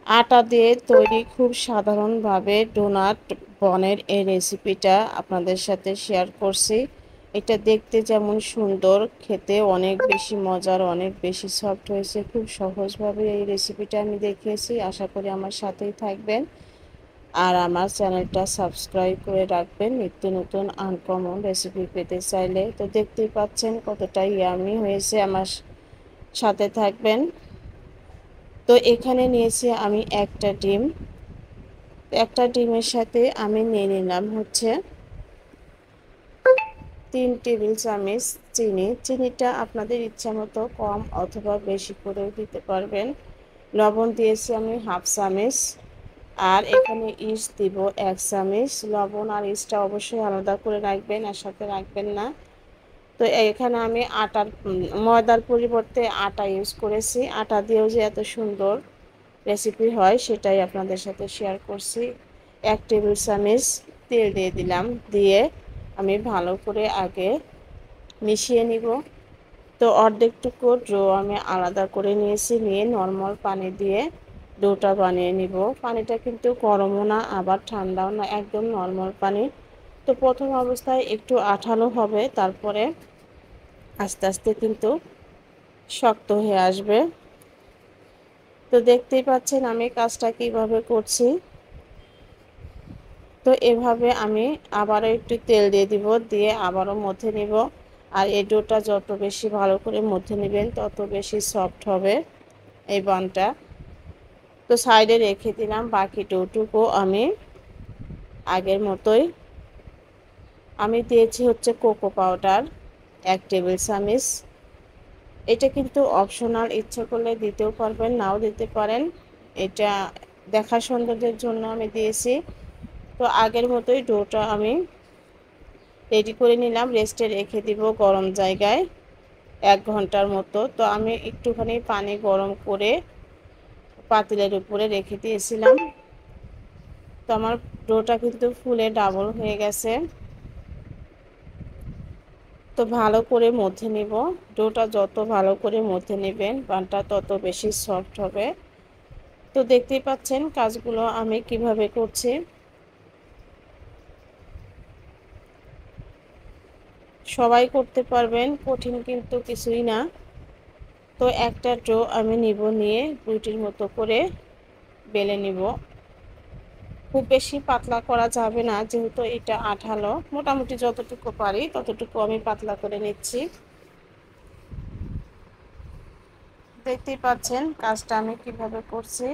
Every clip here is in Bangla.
আটা দিয়ে তৈরি খুব সাধারণভাবে ডোনাট বনের এই রেসিপিটা আপনাদের সাথে শেয়ার করছি। এটা দেখতে যেমন সুন্দর, খেতে অনেক বেশি মজার, অনেক বেশি সফট হয়েছে। খুব সহজভাবে এই রেসিপিটা আমি দেখিয়েছি। আশা করি আমার সাথেই থাকবেন আর আমার চ্যানেলটা সাবস্ক্রাইব করে রাখবেন নিত্য নতুন আনকমন রেসিপি পেতে চাইলে। তো দেখতেই পাচ্ছেন কতটা ইয়ামি হয়েছে। আমার সাথে থাকবেন। তো এখানে নিয়েছি আমি একটা ডিম। একটা ডিমের সাথে আমি নিয়ে নিলাম হচ্ছে 3 টেবিল চামচ চিনি। চিনিটা আপনাদের ইচ্ছা মতো কম অথবা বেশি করেও দিতে পারবেন। লবণ দিয়েছি আমি হাফ চামচ। আর এখানে ইস্ট দিব 1 চামচ। লবণ আর ইস্টটা অবশ্যই আলাদা করে রাখবেন, একসাথে রাখবেন না। তো এখানে আমি ময়দার পরিবর্তে আটা ইউজ করেছি। আটা দিয়েও যে এত সুন্দর রেসিপি হয় সেটাই আপনাদের সাথে শেয়ার করছি। 1 টেবিল চামচ তেল দিয়ে দিলাম। দিয়ে আমি ভালো করে আগে মিশিয়ে নিব। তো অর্ধেকটুকু ডো আমি আলাদা করে নিয়েছি। নিয়ে নর্মাল পানি দিয়ে ডোটা বানিয়ে নিব। পানিটা কিন্তু গরমও না আবার ঠান্ডাও না, একদম নর্মাল পানি। তো প্রথম অবস্থায় একটু আঠালো হবে, তারপরে আস্তে আস্তে কিন্তু শক্ত হয়ে আসবে। তো দেখতেই পাচ্ছেন আমি কাজটা কিভাবে করছি। তো এভাবে আমি আবারও একটু তেল দিয়ে দিব, দিয়ে আবারও মথে নিব। আর এই ডোটা যত বেশি ভালো করে মথে নেবেন তত বেশি সফট হবে এই বানটা। তো সাইডে রেখে দিলাম। বাকি ডোটুকু আমি আগের মতোই আমি দিয়েছি হচ্ছে কোকো পাউডার 1 টেবিল চামচ। এটা কিন্তু অপশনাল, ইচ্ছে করলে দিতেও পারবেন, নাও দিতে পারেন। এটা দেখার সৌন্দর্যের জন্য আমি দিয়েছি। তো আগের মতোই ডোটা আমি রেডি করে নিলাম। রেস্টে রেখে দিব গরম জায়গায় 1 ঘন্টার মতো। তো আমি একটুখানি পানি গরম করে পাতিলের উপরে রেখে দিয়েছিলাম। তো আমার ডোটা কিন্তু ফুলে ডাবল হয়ে গেছে। তো ভালো করে মথে নিব। ডোটা যত ভালো করে মথে নেবেন বানটা তত বেশি সফট হবে। তো দেখতেই পাচ্ছেন কাজগুলো আমি কিভাবে করছি। সবাই করতে পারবেন, কঠিন কিন্তু কিছুই না। তো একটা ডো আমি নিব, নিয়ে রুটির মতো করে বেলে নিব। খুব বেশি পাতলা করা যাবে না, যেহেতু এটা আঠালো। মোটামুটি যতটুকু পারি ততটুকু আমি পাতলা করে নিচ্ছি। দেখতেই পাচ্ছেন কাজটা আমি কিভাবে করছি।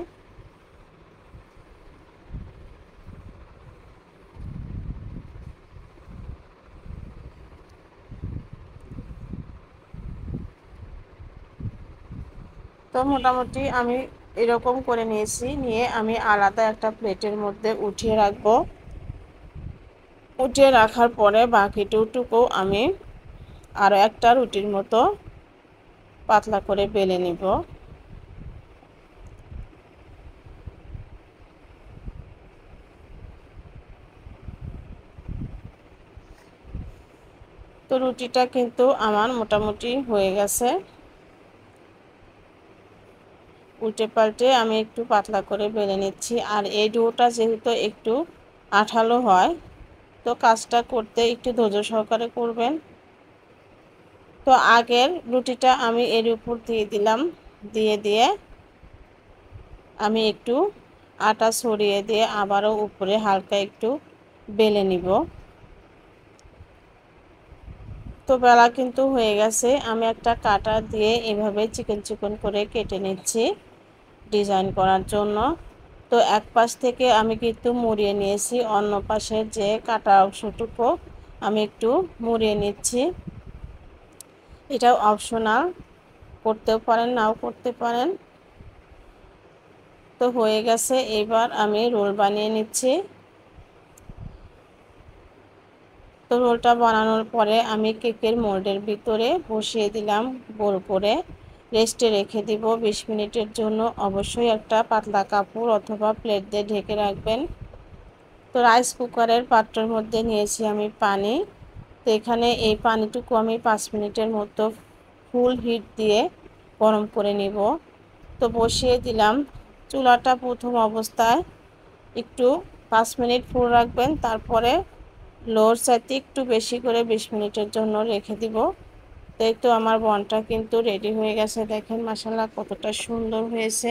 তো মোটামুটি আমি এরকম করে নিয়েছি। নিয়ে আমি আলাদা একটা প্লেটের মধ্যে উঠিয়ে রাখবো। উঠিয়ে রাখার পরে বাকি ডোটুকু আমি আরও একটা রুটির মতো পাতলা করে বেলে নিব। তো রুটিটা কিন্তু আমার মোটামুটি হয়ে গেছে। উল্টে পাল্টে আমি একটু পাতলা করে বেলে নিচ্ছি। আর এই ডোটা যেহেতু একটু আঠালো হয়, তো কাজটা করতে একটু ধৈর্য সহকারে করবেন। তো আগের রুটিটা আমি এর উপর দিয়ে দিলাম। দিয়ে আমি একটু আটা ছড়িয়ে দিয়ে আবারও উপরে হালকা একটু বেলে নিব। তো বেলা কিন্তু হয়ে গেছে। আমি একটা কাটা দিয়ে এভাবে চিকন চিকন করে কেটে নিচ্ছি ডিজাইন করার জন্য। তো এক পাশ থেকে আমি কিন্তু মুড়িয়ে নিয়েছি, অন্য পাশের যে কাটা অংশটুকু আমি একটু মুড়িয়ে নিচ্ছি। এটাও অপশনাল, করতেও পারেন নাও করতে পারেন। তো হয়ে গেছে, এবার আমি রোল বানিয়ে নিচ্ছি। তো রোলটা বানানোর পরে আমি কেকের মোল্ডের ভিতরে বসিয়ে দিলাম গোল করে। রেস্টে রেখে দিব 20 মিনিটের জন্য। অবশ্যই একটা পাতলা কাপড় অথবা প্লেট দিয়ে ঢেকে রাখবেন। তো রাইস কুকারের পাত্রের মধ্যে নিয়েছি আমি পানি। তো এখানে এই পানিটুকু আমি 5 মিনিটের মতো ফুল হিট দিয়ে গরম করে নিব। তো বসিয়ে দিলাম চুলাটা প্রথম অবস্থায় একটু 5 মিনিট ফুল রাখবেন, তারপরে লোর চাইতে একটু বেশি করে 20 মিনিটের জন্য রেখে দিব। তাই তো আমার বনটা কিন্তু রেডি হয়ে গেছে। দেখেন মাশাআল্লাহ কতটা সুন্দর হয়েছে।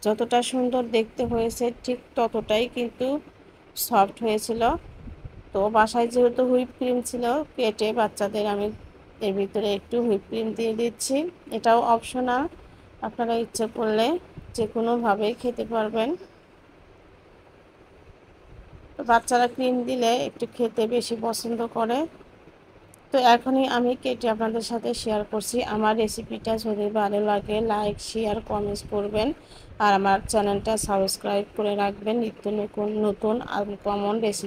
যতটা সুন্দর দেখতে হয়েছে ঠিক ততটাই কিন্তু সফট হয়েছিল। তো বাসায় যেহেতু হুইপ ক্রিম ছিল, কেটে বাচ্চাদের আমি এর ভিতরে একটু হুইপ ক্রিম দিয়ে দিচ্ছি। এটাও অপশনাল, আপনারা ইচ্ছে করলে যে কোনোভাবেই খেতে পারবেন। তো বাচ্চারা ক্রিম দিলে একটু খেতে বেশি পছন্দ করে। তো এখনই আমি কেটে আপনাদের সাথে শেয়ার করছি। আমার রেসিপিটা যদি ভালো লাগে লাইক শেয়ার কমেন্টস করবেন, আর আমার চ্যানেলটা সাবস্ক্রাইব করে রাখবেন নিত্য নতুন আনকমন রেসিপি